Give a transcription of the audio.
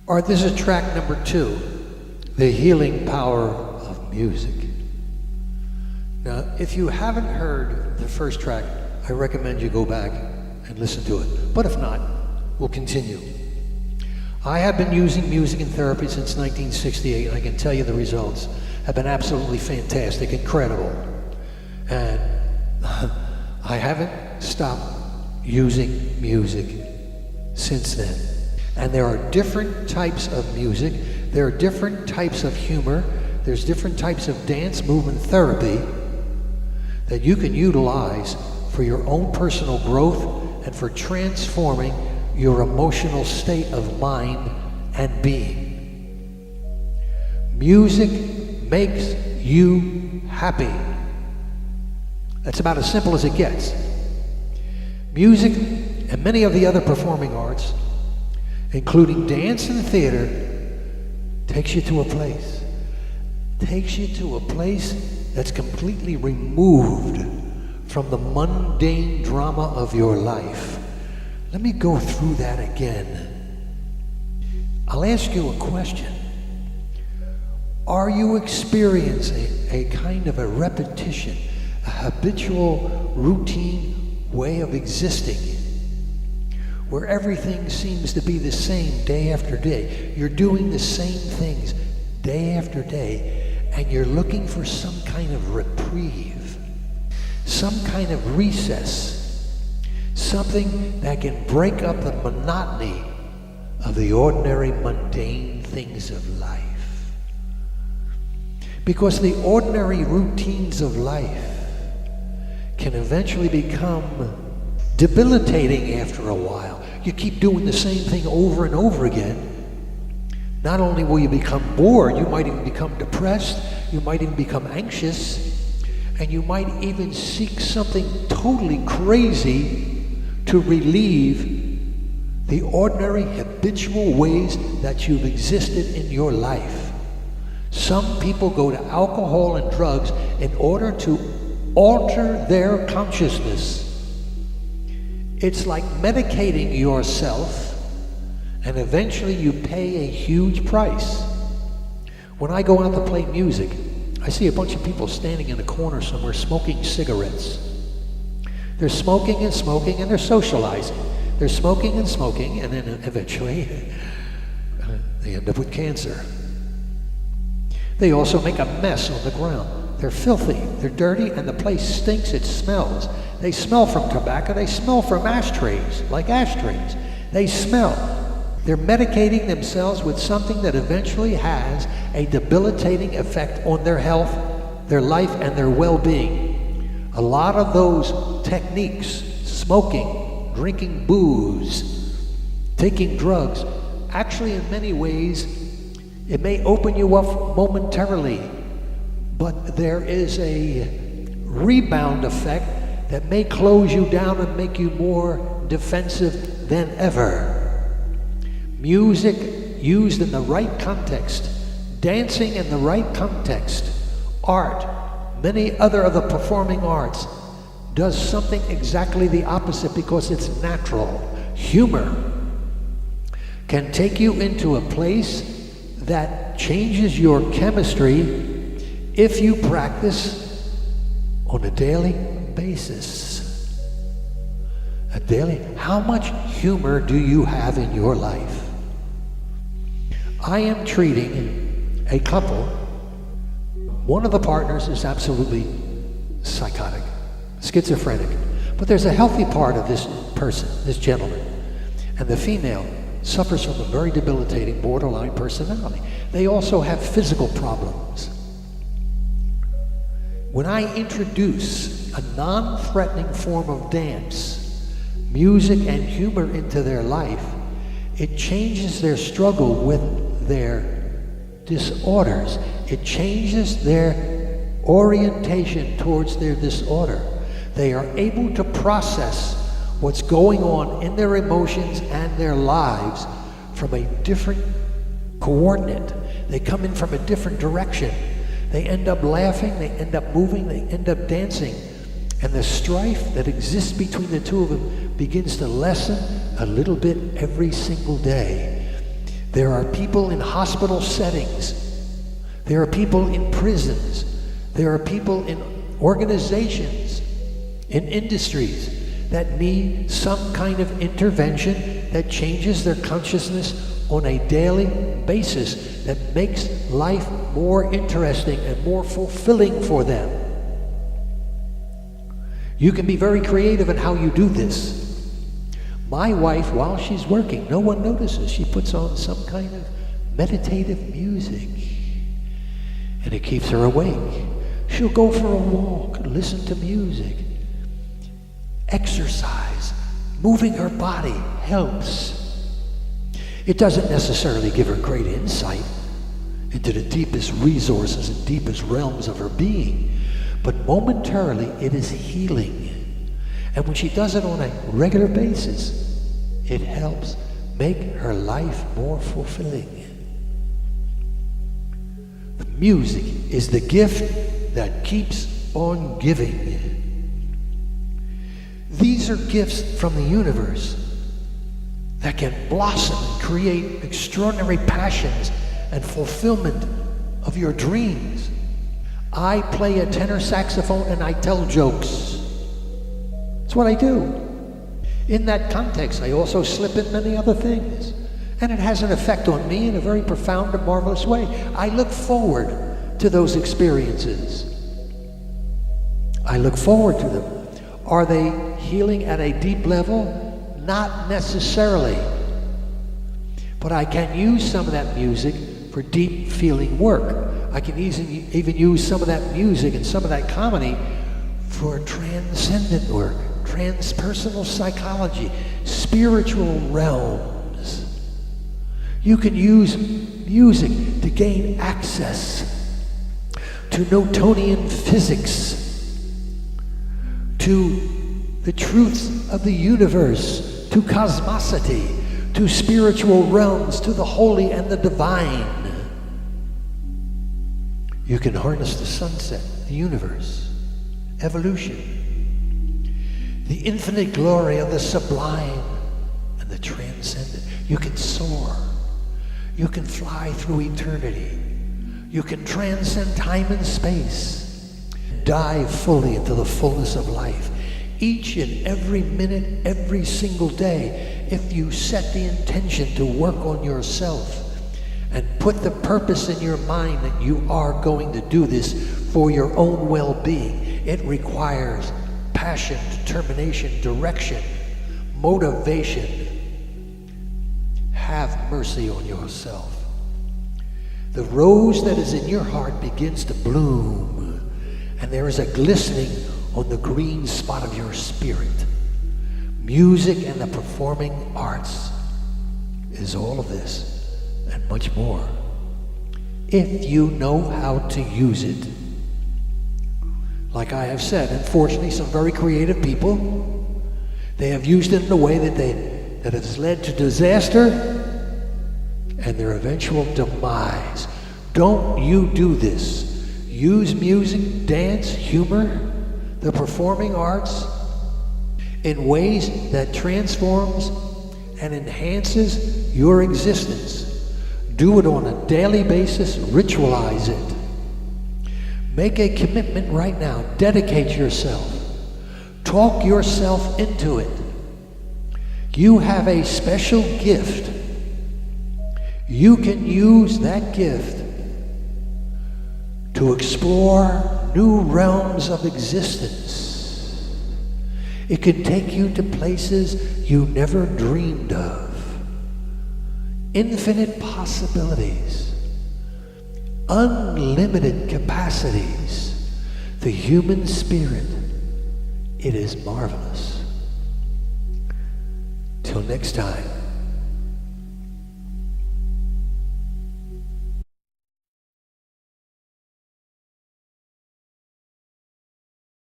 All right, this is track number 2, The Healing Power of Music. Now, if you haven't heard the first track, I recommend you go back and listen to it. But if not, we'll continue. I have been using music in therapy since 1968, and I can tell you the results have been absolutely fantastic, incredible. And I haven't stopped using music since then. And there are different types of music, there are different types of humor, there's different types of dance movement therapy that you can utilize for your own personal growth and for transforming your emotional state of mind and being. Music makes you happy. That's about as simple as it gets. Music and many of the other performing arts, including dance and theater, takes you to a place that's completely removed from the mundane drama of your life. Let me go through that again. I'll ask you a question. Are you experiencing a kind of a repetition, a habitual, routine way of existing, where everything seems to be the same day after day? You're doing the same things day after day, and you're looking for some kind of reprieve, some kind of recess, something that can break up the monotony of the ordinary, mundane things of life. Because the ordinary routines of life can eventually become debilitating after a while. You keep doing the same thing over and over again. Not only will you become bored, you might even become depressed, you might even become anxious, and you might even seek something totally crazy to relieve the ordinary habitual ways that you've existed in your life. Some people go to alcohol and drugs in order to alter their consciousness. It's like medicating yourself, and eventually you pay a huge price. When I go out to play music, I see a bunch of people standing in a corner somewhere smoking cigarettes. They're smoking and smoking, and they're socializing. They're smoking and smoking, and then eventually they end up with cancer. They also make a mess on the ground. They're filthy, they're dirty, and the place stinks, it smells. They smell from tobacco, they smell from ashtrays, like ashtrays. They smell. They're medicating themselves with something that eventually has a debilitating effect on their health, their life, and their well-being. A lot of those techniques, smoking, drinking booze, taking drugs, actually in many ways, it may open you up momentarily, but there is a rebound effect that may close you down and make you more defensive than ever. Music used in the right context, dancing in the right context, art, many other of the performing arts, does something exactly the opposite because it's natural. Humor can take you into a place that changes your chemistry if you practice on a daily basis. How much humor do you have in your life? I am treating a couple. One of the partners is absolutely psychotic, schizophrenic, but there's a healthy part of this person, this gentleman, and the female suffers from a very debilitating borderline personality. They also have physical problems. When I introduce a non-threatening form of dance, music, and humor into their life, it changes their struggle with their disorders. It changes their orientation towards their disorder. They are able to process what's going on in their emotions and their lives from a different coordinate. They come in from a different direction. They end up laughing, they end up moving, they end up dancing. And the strife that exists between the two of them begins to lessen a little bit every single day. There are people in hospital settings. There are people in prisons. There are people in organizations, in industries that need some kind of intervention that changes their consciousness on a daily basis, that makes life more interesting and more fulfilling for them. You can be very creative in how you do this. My wife, while she's working, no one notices. She puts on some kind of meditative music, and it keeps her awake. She'll go for a walk, listen to music. Exercise, moving her body helps. It doesn't necessarily give her great insight into the deepest resources and deepest realms of her being, but momentarily it is healing. And when she does it on a regular basis, it helps make her life more fulfilling. The music is the gift that keeps on giving. These are gifts from the universe that can blossom and create extraordinary passions and fulfillment of your dreams. I play a tenor saxophone and I tell jokes. That's what I do. In that context, I also slip in many other things. And it has an effect on me in a very profound and marvelous way. I look forward to those experiences. I look forward to them. Are they healing at a deep level? Not necessarily. But I can use some of that music for deep feeling work. I can even use some of that music and some of that comedy for transcendent work, transpersonal psychology, spiritual realms. You can use music to gain access to Newtonian physics, to the truths of the universe, to cosmosity, to spiritual realms, to the holy and the divine. You can harness the sunset, the universe, evolution, the infinite glory of the sublime and the transcendent. You can soar. You can fly through eternity. You can transcend time and space. Dive fully into the fullness of life. Each and every minute, every single day, if you set the intention to work on yourself and put the purpose in your mind that you are going to do this for your own well-being, it requires passion, determination, direction, motivation. Have mercy on yourself. The rose that is in your heart begins to bloom, and there is a glistening on the green spot of your spirit. Music and the performing arts is all of this and much more, if you know how to use it. Like I have said, unfortunately, some very creative people, they have used it in a way that has led to disaster and their eventual demise. Don't you do this. Use music, dance, humor, the performing arts in ways that transforms and enhances your existence. Do it on a daily basis. Ritualize it. Make a commitment right now. Dedicate yourself. Talk yourself into it. You have a special gift. You can use that gift to explore new realms of existence. It can take you to places you never dreamed of. Infinite possibilities, unlimited capacities. The human spirit, it is marvelous. Till next time.